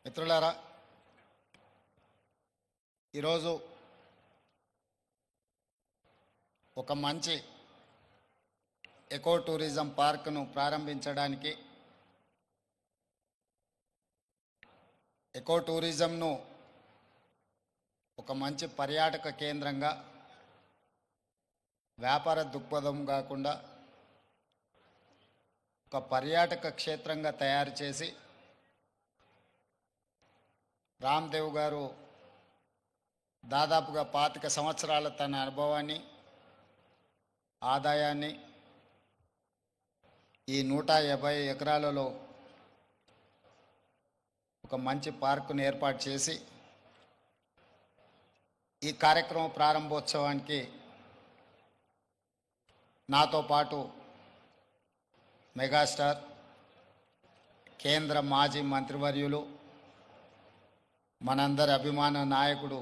మిత్రులారా, ఈరోజు ఒక మంచి ఎకో టూరిజం పార్క్ను ప్రారంభించడానికి, ఎకో టూరిజంను ఒక మంచి పర్యాటక కేంద్రంగా, వ్యాపార దృక్పథం కాకుండా ఒక పర్యాటక క్షేత్రంగా తయారు చేసి రామ్దేవ్ గారు దాదాపుగా 25 సంవత్సరాల తన అనుభవాన్ని, ఆదాయాన్ని ఈ 150 ఎకరాలలో ఒక మంచి పార్కును ఏర్పాటు చేసి ఈ కార్యక్రమం ప్రారంభోత్సవానికి నాతో పాటు మెగాస్టార్, కేంద్ర మాజీ మంత్రివర్యులు, మనందరి అభిమాన నాయకుడు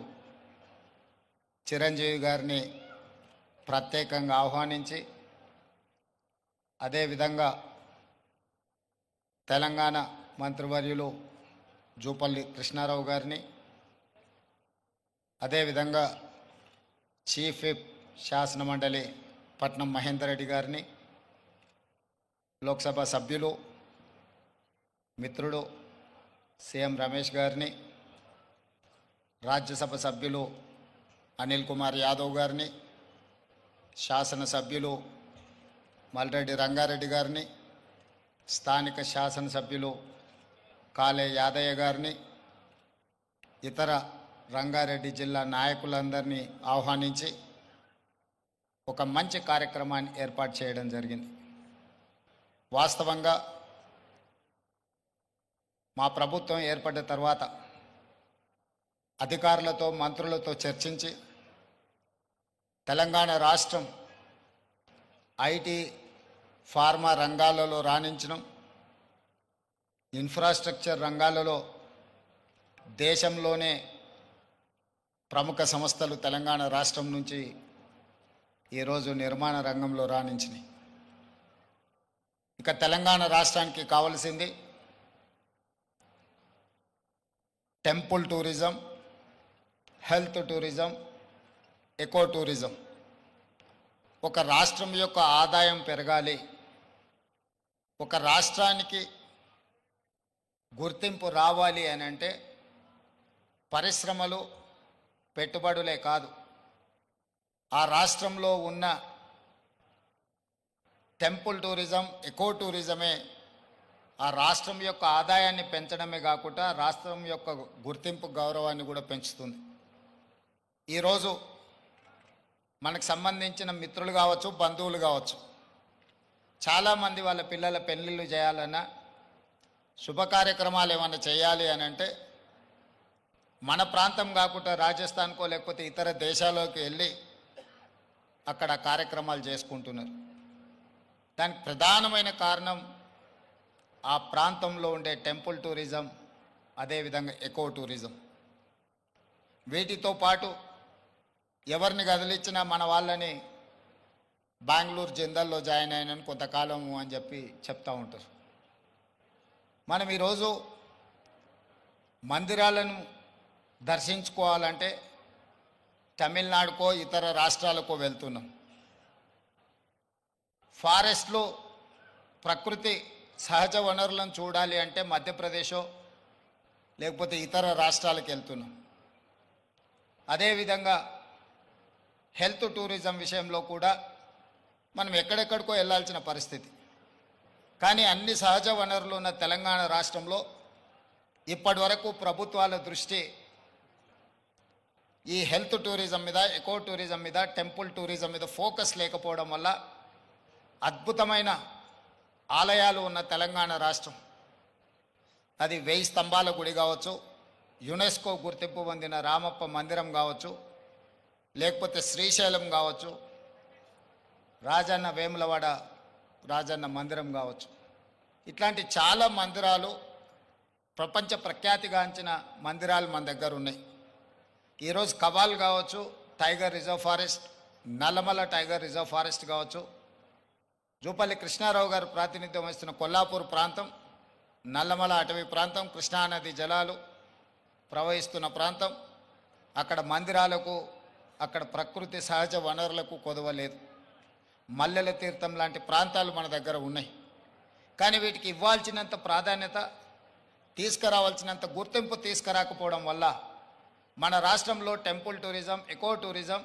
చిరంజీవి గారిని ప్రత్యేకంగా ఆహ్వానించి, అదేవిధంగా తెలంగాణ మంత్రివర్యులు జూపల్లి కృష్ణారావు గారిని, అదేవిధంగా చీఫ్ విప్ శాసనమండలి పట్నం మహేందర్ రెడ్డి గారిని, లోక్సభ సభ్యులు మిత్రుడు సీఎం రమేష్ గారిని, రాజ్యసభ సభ్యులు అనిల్ కుమార్ యాదవ్ గారిని, శాసనసభ్యులు మల్రెడ్డి రంగారెడ్డి గారిని, స్థానిక శాసనసభ్యులు కాలే యాదయ్య గారిని, ఇతర రంగారెడ్డి జిల్లా నాయకులందరినీ ఆహ్వానించి ఒక మంచి కార్యక్రమాన్ని ఏర్పాటు చేయడం జరిగింది. వాస్తవంగా మా ప్రభుత్వం ఏర్పడ్డ తర్వాత అధికారులతో, మంత్రులతో చర్చించి తెలంగాణ రాష్ట్రం ఐటీ, ఫార్మా రంగాలలో రాణించడం, ఇన్ఫ్రాస్ట్రక్చర్ రంగాలలో దేశంలోనే ప్రముఖ సంస్థలు తెలంగాణ రాష్ట్రం నుంచి ఈరోజు నిర్మాణ రంగంలో రాణించినాయి. ఇక తెలంగాణ రాష్ట్రానికి కావలసింది temple tourism, health tourism, eco tourism. ఒక రాష్ట్రం యొక్క ఆదాయం పెరగాలి, ఒక రాష్ట్రానికి గుర్తింపు రావాలి అని అంటే పరిశ్రమలు, పెట్టుబడులే కాదు, ఆ రాష్ట్రంలో ఉన్న టెంపుల్ టూరిజం, ఎకో టూరిజమే ఆ రాష్ట్రం యొక్క ఆదాయాన్ని పెంచడమే కాకుండా రాష్ట్రం యొక్క గుర్తింపు, గౌరవాన్ని కూడా పెంచుతుంది. ఈరోజు మనకు సంబంధించిన మిత్రులు కావచ్చు, బంధువులు కావచ్చు, చాలామంది వాళ్ళ పిల్లల పెళ్ళిళ్ళు చేయాలన్నా, శుభ కార్యక్రమాలు ఏమైనా చేయాలి అని అంటే మన ప్రాంతం కాకుండా రాజస్థాన్కో లేకపోతే ఇతర దేశాల్లోకి వెళ్ళి అక్కడ కార్యక్రమాలు చేసుకుంటున్నారు. దానికి ప్రధానమైన కారణం ఆ ప్రాంతంలో ఉండే టెంపుల్ టూరిజం, అదేవిధంగా ఎకో టూరిజం. వీటితో పాటు ఎవరిని కదిలిచ్చినా మన వాళ్ళని బెంగళూరు జిందల్లో జాయిన్ అయినని కొంతకాలము అని చెప్పి చెప్తూ ఉంటారు. మనం ఈరోజు మందిరాలను దర్శించుకోవాలంటే తమిళనాడుకో ఇతర రాష్ట్రాలకో వెళ్తున్నాం. ఫారెస్ట్లో ప్రకృతి సహజ వనరులను చూడాలి అంటే మధ్యప్రదేశో లేకపోతే ఇతర రాష్ట్రాలకు వెళ్తున్నాం. అదేవిధంగా హెల్త్ టూరిజం విషయంలో కూడా మనం ఎక్కడెక్కడికో వెళ్ళాల్సిన పరిస్థితి. కానీ అన్ని సహజ వనరులు ఉన్న తెలంగాణ రాష్ట్రంలో ఇప్పటి వరకు ప్రభుత్వాల దృష్టి ఈ హెల్త్ టూరిజం మీద, ఎకో టూరిజం మీద, టెంపుల్ టూరిజం మీద ఫోకస్ లేకపోవడం వల్ల అద్భుతమైన ఆలయాలు ఉన్న తెలంగాణ రాష్ట్రం, అది 1000 స్తంభాల గుడి కావచ్చు, యునెస్కో గుర్తింపు పొందిన రామప్ప మందిరం కావచ్చు, లేకపోతే శ్రీశైలం కావచ్చు, రాజన్న వేములవాడ రాజన్న మందిరం కావచ్చు, ఇట్లాంటి చాలా మందిరాలు, ప్రపంచ ప్రఖ్యాతిగాంచిన మందిరాలు మన దగ్గర ఉన్నాయి. ఈరోజు కవాల్ కావచ్చు, tiger reserve forest, Nallamala tiger reserve forest కావచ్చు, జూపల్లి కృష్ణారావు గారు ప్రాతినిధ్యం వహిస్తున్న కొల్లాపూర్ ప్రాంతం, నల్లమల అటవీ ప్రాంతం, కృష్ణానది జలాలు ప్రవహిస్తున్న ప్రాంతం. అక్కడ మందిరాలకు, అక్కడ ప్రకృతి సహజ వనరులకు కొదవలేదు. మల్లెల తీర్థం లాంటి ప్రాంతాలు మన దగ్గర ఉన్నాయి. కానీ వీటికి ఇవ్వాల్సినంత ప్రాధాన్యత, తీసుకురావాల్సినంత గుర్తింపు తీసుకురాకపోవడం వల్ల మన రాష్ట్రంలో temple tourism, eco tourism,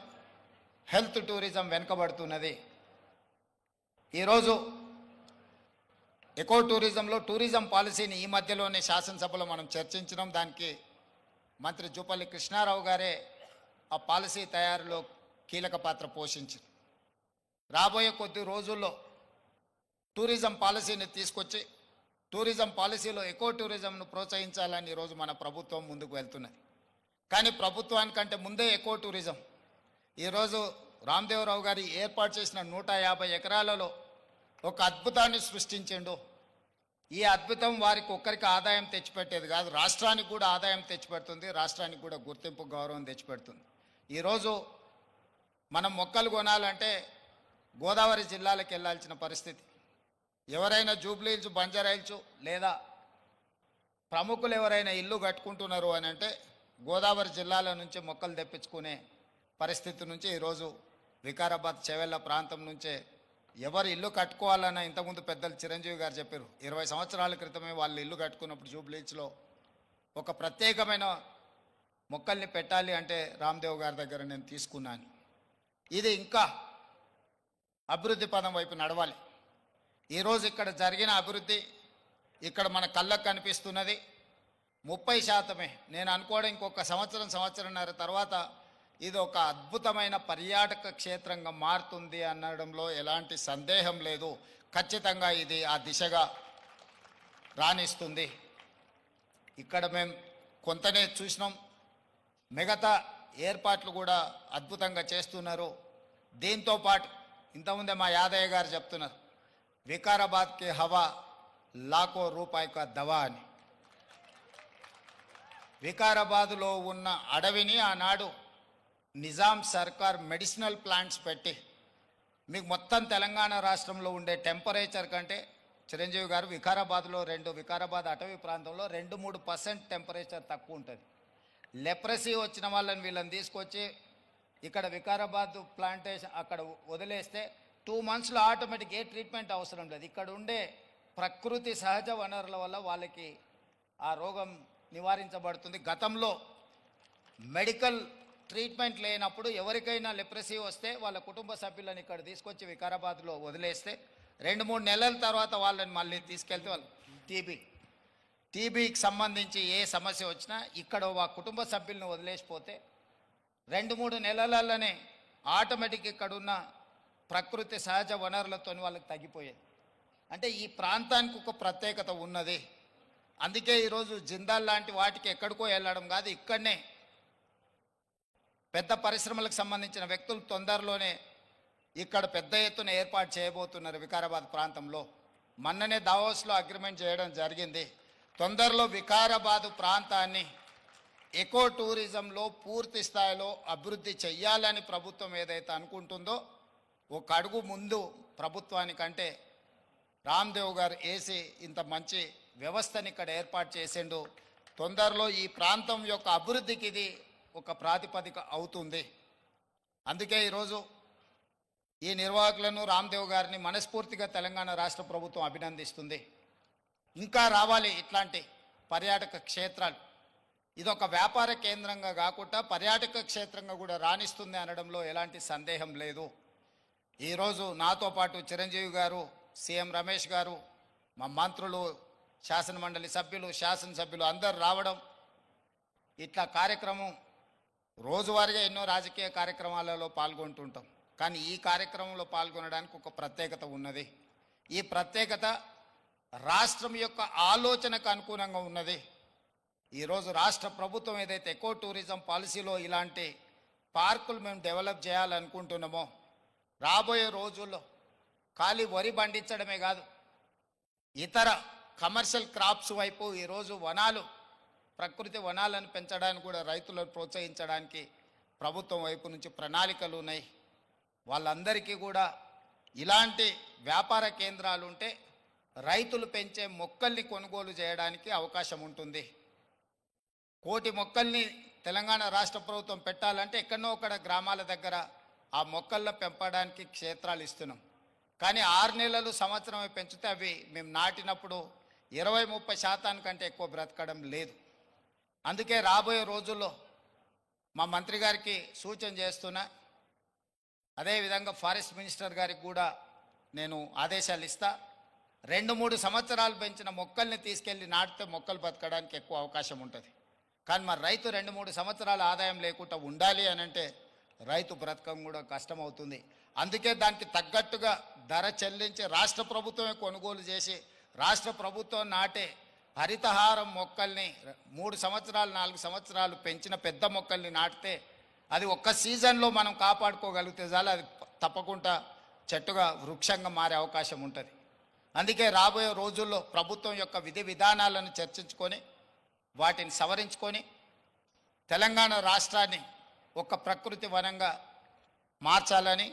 health tourism వెనుకబడుతున్నది. ఈరోజు ఎకో టూరిజంలో టూరిజం పాలసీని ఈ మధ్యలోనే శాసనసభలో మనం చర్చించినాం. దానికి మంత్రి జూపల్లి కృష్ణారావు గారే ఆ పాలసీ తయారీలో కీలక పాత్ర పోషించారు. రాబోయే కొద్ది రోజుల్లో టూరిజం పాలసీని తీసుకొచ్చి టూరిజం పాలసీలో ఎకో టూరిజంను ప్రోత్సహించాలని ఈరోజు మన ప్రభుత్వం ముందుకు వెళ్తున్నది. కానీ ప్రభుత్వానికంటే ముందే ఎకో టూరిజం ఈరోజు రామదేవరావు గారి ఏర్పాటు చేసిన 150 ఎకరాలలో ఒక అద్భుతాన్ని సృష్టించిండు. ఈ అద్భుతం వారికి ఒక్కరికి ఆదాయం తెచ్చిపెట్టేది కాదు, రాష్ట్రానికి కూడా ఆదాయం తెచ్చిపెడుతుంది, రాష్ట్రానికి కూడా గుర్తింపు, గౌరవం తెచ్చిపెడుతుంది. ఈరోజు మనం మొక్కలు కొనాలంటే గోదావరి జిల్లాలకు వెళ్ళాల్సిన పరిస్థితి. ఎవరైనా జూబ్లీహిల్స్, బంజారాహిల్స్ లేదా ప్రముఖులు ఎవరైనా ఇల్లు కట్టుకుంటున్నారు అని అంటే గోదావరి జిల్లాల నుంచి మొక్కలు తెప్పించుకునే పరిస్థితి నుంచి ఈరోజు వికారాబాద్, చెవెళ్ళ ప్రాంతం నుంచే ఎవరు ఇల్లు కట్టుకోవాలన్నా, ఇంతకుముందు పెద్దలు చిరంజీవి గారు చెప్పారు, 20 సంవత్సరాల క్రితమే వాళ్ళు ఇల్లు కట్టుకున్నప్పుడు జూబ్లీహిల్స్లో ఒక ప్రత్యేకమైన మొక్కల్ని పెట్టాలి అంటే రామ్దేవ్ గారి దగ్గర నేను తీసుకున్నాను. ఇది ఇంకా అభివృద్ధి పదం వైపు నడవాలి. ఈరోజు ఇక్కడ జరిగిన అభివృద్ధి ఇక్కడ మన కళ్ళకు కనిపిస్తున్నది 30%. నేను అనుకోవడం ఇంకొక సంవత్సరంన్నర తర్వాత ఇది ఒక అద్భుతమైన పర్యాటక క్షేత్రంగా మారుతుంది అనడంలో ఎలాంటి సందేహం లేదు. ఖచ్చితంగా ఇది ఆ దిశగా రాణిస్తుంది. ఇక్కడ మేము కొంతనే చూసినాం, మిగతా ఏర్పాట్లు కూడా అద్భుతంగా చేస్తున్నారు. దీంతో పాటు ఇంతకుముందే మా యాదయ్య గారు చెప్తున్నారు, వికారాబాద్కి హవా లాఖో రూపాయి కా దవా అని. వికారాబాదులో ఉన్న అడవిని ఆనాడు నిజాం సర్కార్ మెడిసినల్ ప్లాంట్స్ పెట్టి మీకు మొత్తం తెలంగాణ రాష్ట్రంలో ఉండే టెంపరేచర్ కంటే చిరంజీవి గారు వికారాబాద్లో వికారాబాద్ అటవీ ప్రాంతంలో 2-3% టెంపరేచర్ తక్కువ ఉంటుంది. లెప్రసీ వచ్చిన వాళ్ళని వీళ్ళని తీసుకొచ్చి ఇక్కడ వికారాబాద్ ప్లాంటేషన్ అక్కడ వదిలేస్తే 2 monthsలో ఆటోమేటిక్ ఏ ట్రీట్మెంట్ అవసరం లేదు. ఇక్కడ ఉండే ప్రకృతి సహజ వనరుల వల్ల వాళ్ళకి ఆ రోగం నివారించబడుతుంది. గతంలో మెడికల్ ట్రీట్మెంట్ లేనప్పుడు ఎవరికైనా లెప్రసీ వస్తే వాళ్ళ కుటుంబ సభ్యులను ఇక్కడ తీసుకొచ్చి వికారాబాద్లో వదిలేస్తే 2-3 నెలల తర్వాత వాళ్ళని మళ్ళీ తీసుకెళ్తే వాళ్ళు టీబీకి సంబంధించి ఏ సమస్య వచ్చినా ఇక్కడ ఆ కుటుంబ సభ్యులను వదిలేసిపోతే 2-3 నెలలలోనే ఆటోమేటిక్ ఇక్కడ ఉన్న ప్రకృతి సహజ వనరులతో వాళ్ళకి తగ్గిపోయేది. అంటే ఈ ప్రాంతానికి ఒక ప్రత్యేకత ఉన్నది. అందుకే ఈరోజు జిందాల్ లాంటి వాటికి ఎక్కడికో వెళ్ళడం కాదు, ఇక్కడనే పెద్ద పరిశ్రమలకు సంబంధించిన వ్యక్తులు తొందరలోనే ఇక్కడ పెద్ద ఎత్తున ఏర్పాటు చేయబోతున్నారు వికారాబాద్ ప్రాంతంలో. మొన్ననే దావోస్లో అగ్రిమెంట్ చేయడం జరిగింది. తొందరలో వికారాబాద్ ప్రాంతాన్ని ఎకో టూరిజంలో పూర్తి స్థాయిలో అభివృద్ధి చెయ్యాలని ప్రభుత్వం ఏదైతే అనుకుంటుందో ఒక అడుగు ముందు ప్రభుత్వానికంటే రామ్దేవ్ గారు వేసి ఇంత మంచి వ్యవస్థని ఇక్కడ ఏర్పాటు చేసిండు. తొందరలో ఈ ప్రాంతం యొక్క అభివృద్ధికి ఇది ఒక ప్రాతిపదిక అవుతుంది. అందుకే ఈరోజు ఈ నిర్వాహకులను, రామ్దేవ్ గారిని మనస్ఫూర్తిగా తెలంగాణ రాష్ట్ర ప్రభుత్వం అభినందిస్తుంది. ఇంకా రావాలి ఇట్లాంటి పర్యాటక క్షేత్రాలు. ఇదొక వ్యాపార కేంద్రంగా కాకుండా పర్యాటక క్షేత్రంగా కూడా రాణిస్తుంది అనడంలో ఎలాంటి సందేహం లేదు. ఈరోజు నాతో పాటు చిరంజీవి గారు, సీఎం రమేష్ గారు, మా మంత్రులు, శాసనమండలి సభ్యులు, శాసనసభ్యులు అందరూ రావడం, ఇట్లా కార్యక్రమం రోజువారీగా ఎన్నో రాజకీయ కార్యక్రమాలలో పాల్గొంటుంటాం. కానీ ఈ కార్యక్రమంలో పాల్గొనడానికి ఒక ప్రత్యేకత ఉన్నది. ఈ ప్రత్యేకత రాష్ట్రం యొక్క ఆలోచనకు అనుగుణంగా ఉన్నది. ఈరోజు రాష్ట్ర ప్రభుత్వం ఏదైతే ఎకో టూరిజం పాలసీలో ఇలాంటి పార్కులు మేము డెవలప్ చేయాలనుకుంటున్నామో రాబోయే రోజుల్లో ఖాళీ వరి పండించడమే కాదు, ఇతర కమర్షియల్ క్రాప్స్ వైపు ఈరోజు వనాలు, ప్రకృతి వనాలను పెంచడానికి కూడా రైతులను ప్రోత్సహించడానికి ప్రభుత్వం వైపు నుంచి ప్రణాళికలు ఉన్నాయి. వాళ్ళందరికీ కూడా ఇలాంటి వ్యాపార కేంద్రాలు ఉంటే రైతులు పెంచే మొక్కల్ని కొనుగోలు చేయడానికి అవకాశం ఉంటుంది. 1 కోటి మొక్కల్ని తెలంగాణ రాష్ట్ర ప్రభుత్వం పెట్టాలంటే ఎక్కడో ఒకడ గ్రామాల దగ్గర ఆ మొక్కల్లో పెంపడానికి క్షేత్రాలు ఇస్తున్నాం. కానీ 6 నెలలు సంవత్సరమే పెంచితే అవి మేము నాటినప్పుడు 20-30% కంటే ఎక్కువ బ్రతకడం లేదు. అందుకే రాబోయే రోజుల్లో మా మంత్రి గారికి సూచన చేస్తున్నా, అదేవిధంగా ఫారెస్ట్ మినిస్టర్ గారికి కూడా నేను ఆదేశాలు ఇస్తా. 2-3 సంవత్సరాలు పెంచిన మొక్కల్ని తీసుకెళ్ళి నాటితే మొక్కలు బతకడానికి ఎక్కువ అవకాశం ఉంటుంది. కానీ మరి రైతు 2-3 సంవత్సరాల ఆదాయం లేకుండా ఉండాలి అని అంటే రైతు బ్రతకం కూడా కష్టమవుతుంది. అందుకే దానికి తగ్గట్టుగా ధర చెల్లించి రాష్ట్ర ప్రభుత్వమే కొనుగోలు చేసి రాష్ట్ర ప్రభుత్వం నాటే హరితహారం మొక్కల్ని 3 సంవత్సరాలు 4 సంవత్సరాలు పెంచిన పెద్ద మొక్కల్ని నాటితే అది ఒక్క సీజన్లో మనం కాపాడుకోగలిగితే చాలు, అది తప్పకుండా చెట్టుగా వృక్షంగా మారే అవకాశం ఉంటుంది. అందుకే రాబోయే రోజుల్లో ప్రభుత్వం యొక్క విధి విధానాలను చర్చించుకొని వాటిని సవరించుకొని తెలంగాణ రాష్ట్రాన్ని ఒక ప్రకృతి వనంగా మార్చాలని.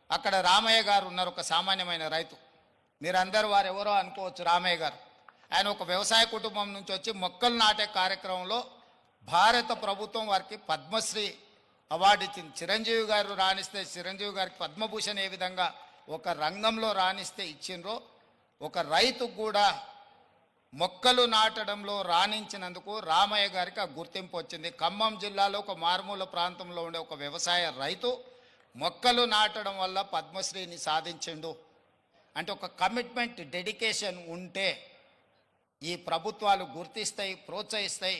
అక్కడ రామయ్య గారు ఉన్నారు, ఒక సామాన్యమైన రైతు. మీరందరూ వారు ఎవరో అనుకోవచ్చు. రామయ్య గారు ఆయన ఒక వ్యవసాయ కుటుంబం నుంచి వచ్చి మొక్కలు నాటే కార్యక్రమంలో భారత ప్రభుత్వం వారికి పద్మశ్రీ అవార్డు ఇచ్చింది. చిరంజీవి గారు రాణిస్తే చిరంజీవి గారికి పద్మభూషణ్ ఏ విధంగా ఒక రంగంలో రాణిస్తే ఇచ్చిండ్రో, ఒక రైతు కూడా మొక్కలు నాటడంలో రాణించినందుకు రామయ్య గారికి ఆ గుర్తింపు వచ్చింది. ఖమ్మం జిల్లాలో ఒక మారుమూల ప్రాంతంలో ఉండే ఒక వ్యవసాయ రైతు మొక్కలు నాటడం వల్ల పద్మశ్రీని సాధించిండు. అంటే ఒక కమిట్మెంట్, డెడికేషన్ ఉంటే ఈ ప్రభుత్వాలు గుర్తిస్తాయి, ప్రోత్సహిస్తాయి.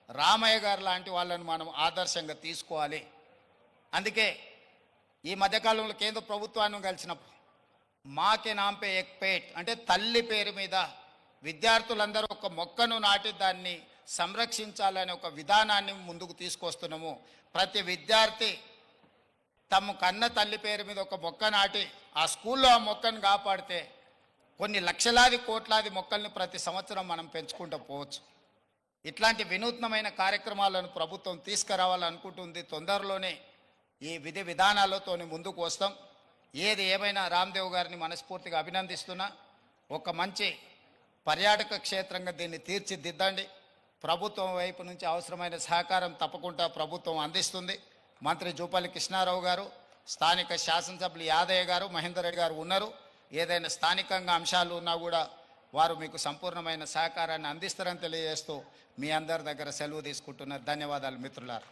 రామయ్య గారు లాంటి వాళ్ళని మనం ఆదర్శంగా తీసుకోవాలి. అందుకే ఈ మధ్యకాలంలో కేంద్ర ప్రభుత్వాన్ని కలిసినప్పుడు మాకే నాంపే ఎక్ పేట్ అంటే తల్లి పేరు మీద విద్యార్థులందరూ ఒక మొక్కను నాటి దాన్ని సంరక్షించాలనే ఒక విధానాన్ని ముందుకు తీసుకొస్తున్నాము. ప్రతి విద్యార్థి తమ కన్న తల్లి పేరు మీద ఒక మొక్క నాటి ఆ స్కూల్లో ఆ మొక్కను కాపాడితే కొన్ని లక్షలాది కోట్లాది మొక్కల్ని ప్రతి సంవత్సరం మనం పెంచుకుంటూ పోవచ్చు. ఇట్లాంటి వినూత్నమైన కార్యక్రమాలను ప్రభుత్వం తీసుకురావాలనుకుంటుంది. తొందరలోనే ఈ విధి విధానాలతో ముందుకు వస్తాం. ఏది ఏమైనా రామ్దేవ్ గారిని మనస్ఫూర్తిగా అభినందిస్తున్నా. ఒక మంచి పర్యాటక క్షేత్రంగా దీన్ని తీర్చిదిద్దండి. ప్రభుత్వం వైపు నుంచి అవసరమైన సహకారం తప్పకుండా ప్రభుత్వం అందిస్తుంది. మంత్రి జూపల్లి కృష్ణారావు గారు, స్థానిక శాసనసభ్యులు యాదయ్య గారు, మహేందర్ రెడ్డి గారు ఉన్నారు. ఏదైనా స్థానికంగా అంశాలు ఉన్నా కూడా వారు మీకు సంపూర్ణమైన సహకారాన్ని అందిస్తారని తెలియజేస్తూ మీ అందరి దగ్గర సెలవు తీసుకుంటున్నారు. ధన్యవాదాలు మిత్రులారా.